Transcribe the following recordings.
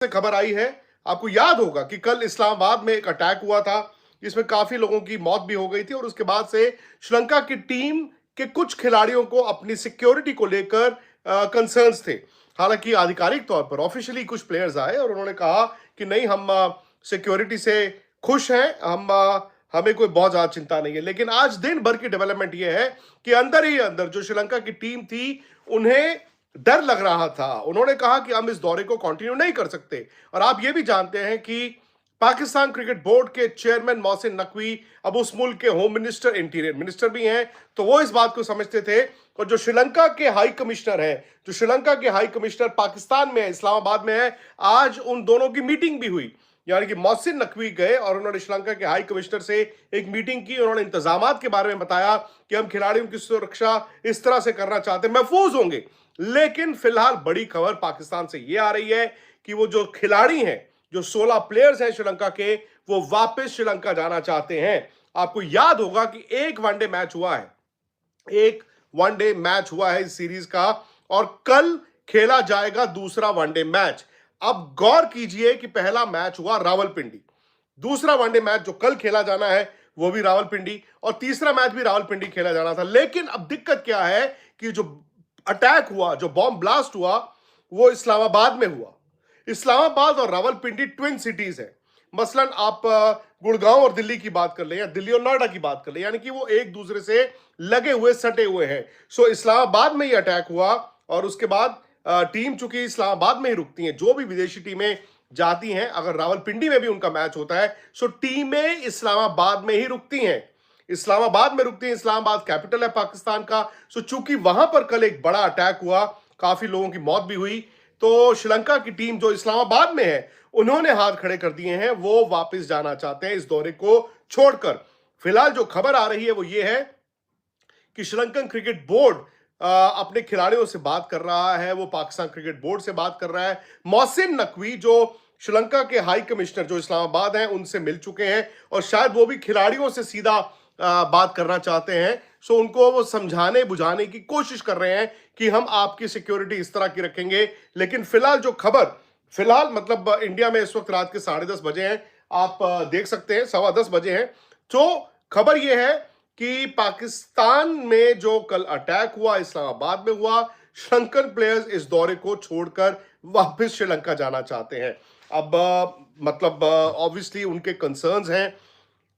से खबर आई है। आपको याद होगा कि कल इस्लामाबाद में एक अटैक हुआ था जिसमें काफी लोगों की मौत भी हो गई थी और उसके बाद से श्रीलंका की टीम के कुछ खिलाड़ियों को अपनी सिक्योरिटी को लेकर कंसर्न्स थे। हालांकि आधिकारिक तौर पर ऑफिशियली कुछ प्लेयर्स आए और उन्होंने कहा कि नहीं, हम सिक्योरिटी से खुश हैं, हमें कोई बहुत ज्यादा चिंता नहीं है। लेकिन आज दिन भर की डेवलपमेंट यह है कि अंदर ही अंदर जो श्रीलंका की टीम थी उन्हें डर लग रहा था। उन्होंने कहा कि हम इस दौरे को कंटिन्यू नहीं कर सकते। और आप ये भी जानते हैं कि पाकिस्तान क्रिकेट बोर्ड के चेयरमैन मोहसिन नकवी अब उस मुल्क के होम मिनिस्टर, इंटीरियर मिनिस्टर भी हैं, तो वो इस बात को समझते थे। और जो श्रीलंका के हाई कमिश्नर है, जो श्रीलंका के हाई कमिश्नर पाकिस्तान में है, इस्लामाबाद में है, आज उन दोनों की मीटिंग भी हुई। यानी कि मोहसिन नकवी गए और उन्होंने श्रीलंका के हाई कमिश्नर से एक मीटिंग की। उन्होंने इंतजामात के बारे में बताया कि हम खिलाड़ियों की सुरक्षा इस तरह से करना चाहते हैं, महफूज होंगे। लेकिन फिलहाल बड़ी खबर पाकिस्तान से यह आ रही है कि वो जो खिलाड़ी हैं, जो 16 प्लेयर्स हैं श्रीलंका के, वो वापस श्रीलंका जाना चाहते हैं। आपको याद होगा कि एक वनडे मैच हुआ है, एक वनडे मैच हुआ है इस सीरीज का, और कल खेला जाएगा दूसरा वनडे मैच। अब गौर कीजिए कि पहला मैच हुआ रावलपिंडी, दूसरा वनडे मैच जो कल खेला जाना है वो भी रावलपिंडी, और तीसरा मैच भी रावलपिंडी खेला जाना था। लेकिन अब दिक्कत क्या है कि जो अटैक हुआ, जो बॉम्ब ब्लास्ट हुआ, वो इस्लामाबाद में हुआ। इस्लामाबाद और रावलपिंडी ट्विन सिटीज है। मसलन आप गुड़गांव और दिल्ली की बात कर ले या दिल्ली और नोएडा की बात कर ले, यानी कि वो एक दूसरे से लगे हुए, सटे हुए हैं। सो इस्लामाबाद में ये अटैक हुआ और उसके बाद टीम चूंकि इस्लामाबाद में ही रुकती हैं, जो भी विदेशी टीमें जाती हैं, अगर रावलपिंडी में भी उनका मैच होता है सो टीमें इस्लामाबाद में ही रुकती हैं, इस्लामाबाद में रुकती हैं। इस्लामाबाद कैपिटल है पाकिस्तान का। सो चूंकि वहां पर कल एक बड़ा अटैक हुआ, काफी लोगों की मौत भी हुई, तो श्रीलंका की टीम जो इस्लामाबाद में है उन्होंने हाथ खड़े कर दिए हैं, वो वापस जाना चाहते हैं इस दौरे को छोड़कर। फिलहाल जो खबर आ रही है वो ये है कि श्रीलंकन क्रिकेट बोर्ड अपने खिलाड़ियों से बात कर रहा है, वो पाकिस्तान क्रिकेट बोर्ड से बात कर रहा है। मोहसिन नकवी जो श्रीलंका के हाई कमिश्नर जो इस्लामाबाद हैं उनसे मिल चुके हैं और शायद वो भी खिलाड़ियों से सीधा बात करना चाहते हैं। सो उनको वो समझाने बुझाने की कोशिश कर रहे हैं कि हम आपकी सिक्योरिटी इस तरह की रखेंगे। लेकिन फिलहाल जो खबर, फिलहाल मतलब इंडिया में इस वक्त रात के 10:30 बजे हैं, आप देख सकते हैं 10:15 बजे हैं। तो खबर यह है कि पाकिस्तान में जो कल अटैक हुआ, इस्लामाबाद में हुआ, श्रीलंकन प्लेयर्स इस दौरे को छोड़कर वापस श्रीलंका जाना चाहते हैं। अब मतलब ऑब्वियसली उनके कंसर्न्स हैं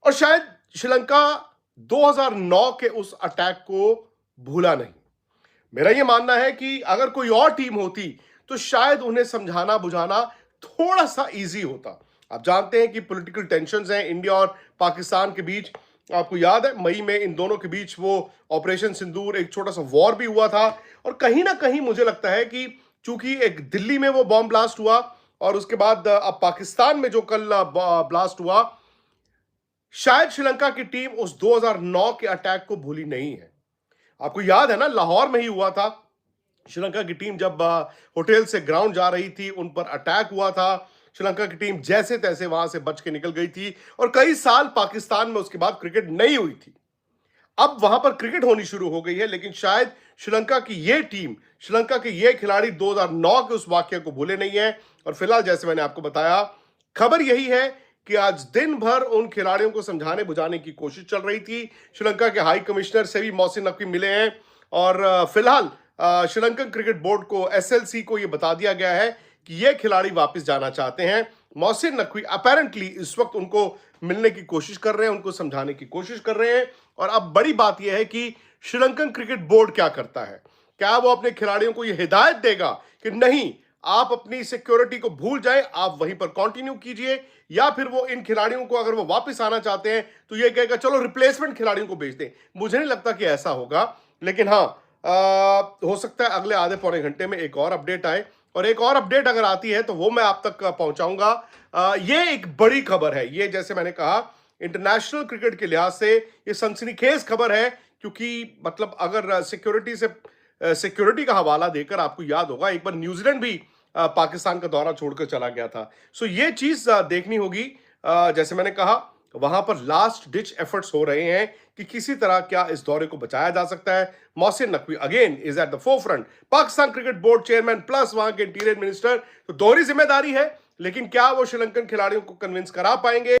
और शायद श्रीलंका 2009 के उस अटैक को भूला नहीं। मेरा यह मानना है कि अगर कोई और टीम होती तो शायद उन्हें समझाना बुझाना थोड़ा सा इजी होता। आप जानते हैं कि पॉलिटिकल टेंशन्स हैं इंडिया और पाकिस्तान के बीच। आपको याद है मई में इन दोनों के बीच वो ऑपरेशन सिंदूर, एक छोटा सा वॉर भी हुआ था। और कहीं ना कहीं मुझे लगता है कि चूंकि एक दिल्ली में वो बॉम्ब ब्लास्ट हुआ और उसके बाद अब पाकिस्तान में जो कल ब्लास्ट हुआ, शायद श्रीलंका की टीम उस 2009 के अटैक को भूली नहीं है। आपको याद है ना, लाहौर में ही हुआ था। श्रीलंका की टीम जब होटल से ग्राउंड जा रही थी, उन पर अटैक हुआ था। श्रीलंका की टीम जैसे तैसे वहां से बच के निकल गई थी और कई साल पाकिस्तान में उसके बाद क्रिकेट नहीं हुई थी। अब वहां पर क्रिकेट होनी शुरू हो गई है, लेकिन शायद श्रीलंका की यह टीम, श्रीलंका के ये खिलाड़ी 2009 के उस वाक्य को भूले नहीं है। और फिलहाल जैसे मैंने आपको बताया, खबर यही है कि आज दिन भर उन खिलाड़ियों को समझाने बुझाने की कोशिश चल रही थी। श्रीलंका के हाई कमिश्नर से भी मोहसिन नकवी मिले हैं और फिलहाल श्रीलंकन क्रिकेट बोर्ड को, एसएलसी को यह बता दिया गया है कि ये खिलाड़ी वापस जाना चाहते हैं। मोहसिन नकवी अपेरेंटली इस वक्त उनको मिलने की कोशिश कर रहे हैं, उनको समझाने की कोशिश कर रहे हैं। और अब बड़ी बात यह है कि श्रीलंकन क्रिकेट बोर्ड क्या करता है। क्या वो अपने खिलाड़ियों को यह हिदायत देगा कि नहीं, आप अपनी सिक्योरिटी को भूल जाएं, आप वहीं पर कंटिन्यू कीजिए, या फिर वो इन खिलाड़ियों को अगर वो वापस आना चाहते हैं तो ये कहेगा चलो रिप्लेसमेंट खिलाड़ियों को भेज दें। मुझे नहीं लगता कि ऐसा होगा, लेकिन हाँ हो सकता है अगले आधे पौने घंटे में एक और अपडेट आए, और एक और अपडेट अगर आती है तो वो मैं आप तक पहुंचाऊंगा। ये एक बड़ी खबर है, ये जैसे मैंने कहा इंटरनेशनल क्रिकेट के लिहाज से ये सनसनीखेज खबर है, क्योंकि मतलब अगर सिक्योरिटी का हवाला देकर, आपको याद होगा एक बार न्यूजीलैंड भी पाकिस्तान का दौरा छोड़कर चला गया था। सो ये चीज देखनी होगी। जैसे मैंने कहा वहां पर लास्ट डिच एफर्ट्स हो रहे हैं कि किसी तरह क्या इस दौरे को बचाया जा सकता है। Mohsin Naqvi again is at the forefront, Pakistan cricket board chairman plus वहां के इंटीरियर मिनिस्टर, तो दोहरी जिम्मेदारी है। लेकिन क्या वो श्रीलंकन खिलाड़ियों को कन्विंस करा पाएंगे?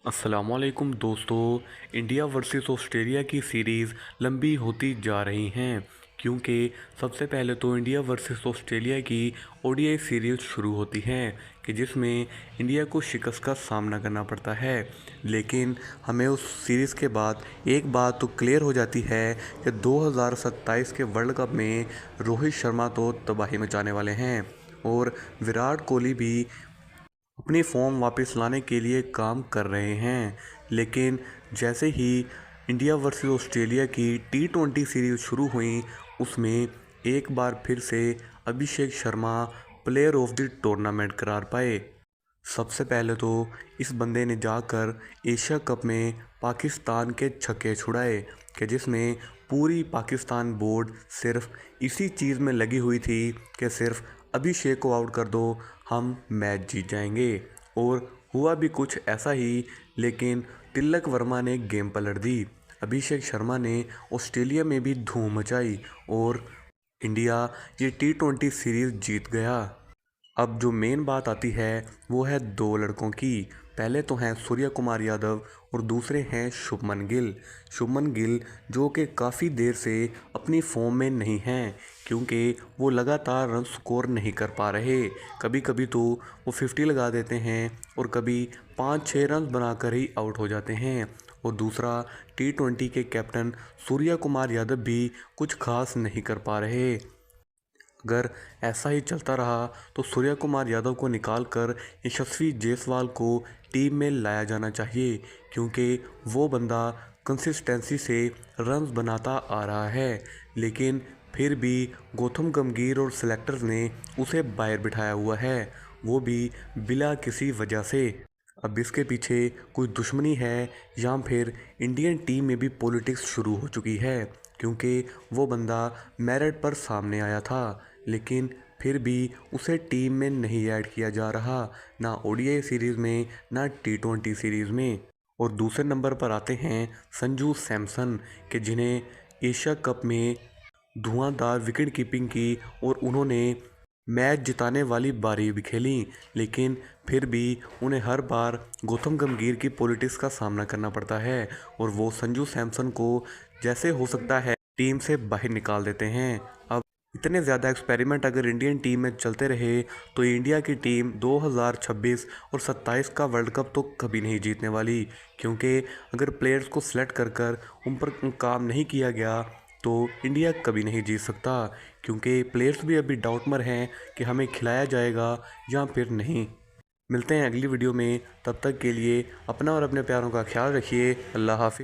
अस्सलामुअलैकुम दोस्तों। इंडिया वर्सेस ऑस्ट्रेलिया की सीरीज़ लंबी होती जा रही हैं क्योंकि सबसे पहले तो इंडिया वर्सेस ऑस्ट्रेलिया की ओडीआई सीरीज़ शुरू होती हैं कि जिसमें इंडिया को शिकस्त का सामना करना पड़ता है। लेकिन हमें उस सीरीज़ के बाद एक बात तो क्लियर हो जाती है कि 2027 के वर्ल्ड कप में रोहित शर्मा तो तबाही मचाने वाले हैं और विराट कोहली भी अपनी फॉर्म वापस लाने के लिए काम कर रहे हैं। लेकिन जैसे ही इंडिया वर्सेस ऑस्ट्रेलिया की T20 सीरीज़ शुरू हुई, उसमें एक बार फिर से Abhishek Sharma player of the tournament करार पाए। सबसे पहले तो इस बंदे ने जाकर एशिया कप में पाकिस्तान के छक्के छुड़ाए कि जिसमें पूरी पाकिस्तान बोर्ड सिर्फ इसी चीज़ में लगी हुई थी कि सिर्फ अभिषेक को आउट कर दो, हम मैच जीत जाएंगे। और हुआ भी कुछ ऐसा ही, लेकिन तिलक वर्मा ने गेम पलट दी। अभिषेक शर्मा ने ऑस्ट्रेलिया में भी धूम मचाई और इंडिया ये T20 सीरीज़ जीत गया। अब जो मेन बात आती है वो है दो लड़कों की। पहले तो हैं सूर्य कुमार यादव और दूसरे हैं शुभमन गिल। शुभमन गिल जो कि काफ़ी देर से अपनी फॉर्म में नहीं हैं क्योंकि वो लगातार रन स्कोर नहीं कर पा रहे। कभी कभी तो वो 50 लगा देते हैं और कभी 5-6 रन बनाकर ही आउट हो जाते हैं। और दूसरा T20 के कैप्टन सूर्य कुमार यादव भी कुछ खास नहीं कर पा रहे। अगर ऐसा ही चलता रहा तो सूर्य कुमार यादव को निकालकर यशस्वी जायसवाल को टीम में लाया जाना चाहिए क्योंकि वो बंदा कंसिस्टेंसी से रन्स बनाता आ रहा है। लेकिन फिर भी गौतम गंभीर और सेलेक्टर्स ने उसे बाहर बिठाया हुआ है, वो भी बिला किसी वजह से। अब इसके पीछे कोई दुश्मनी है या फिर इंडियन टीम में भी पॉलिटिक्स शुरू हो चुकी है क्योंकि वो बंदा मेरिट पर सामने आया था, लेकिन फिर भी उसे टीम में नहीं ऐड किया जा रहा, ना ओडीआई सीरीज़ में ना T20 सीरीज़ में। और दूसरे नंबर पर आते हैं संजू सैमसन के जिन्हें एशिया कप में धुआंधार विकेट कीपिंग की और उन्होंने मैच जिताने वाली बारी भी खेली। लेकिन फिर भी उन्हें हर बार गौतम गंभीर की पॉलिटिक्स का सामना करना पड़ता है और वो संजू सैमसन को जैसे हो सकता है टीम से बाहर निकाल देते हैं। अब इतने ज़्यादा एक्सपेरिमेंट अगर इंडियन टीम में चलते रहे तो इंडिया की टीम 2026 और 27 का वर्ल्ड कप तो कभी नहीं जीतने वाली क्योंकि अगर प्लेयर्स को सिलेक्ट कर कर उन पर काम नहीं किया गया तो इंडिया कभी नहीं जीत सकता क्योंकि प्लेयर्स भी अभी डाउट में हैं कि हमें खिलाया जाएगा या फिर नहीं। मिलते हैं अगली वीडियो में, तब तक के लिए अपना और अपने प्यारों का ख्याल रखिए। अल्लाह हाफिज़।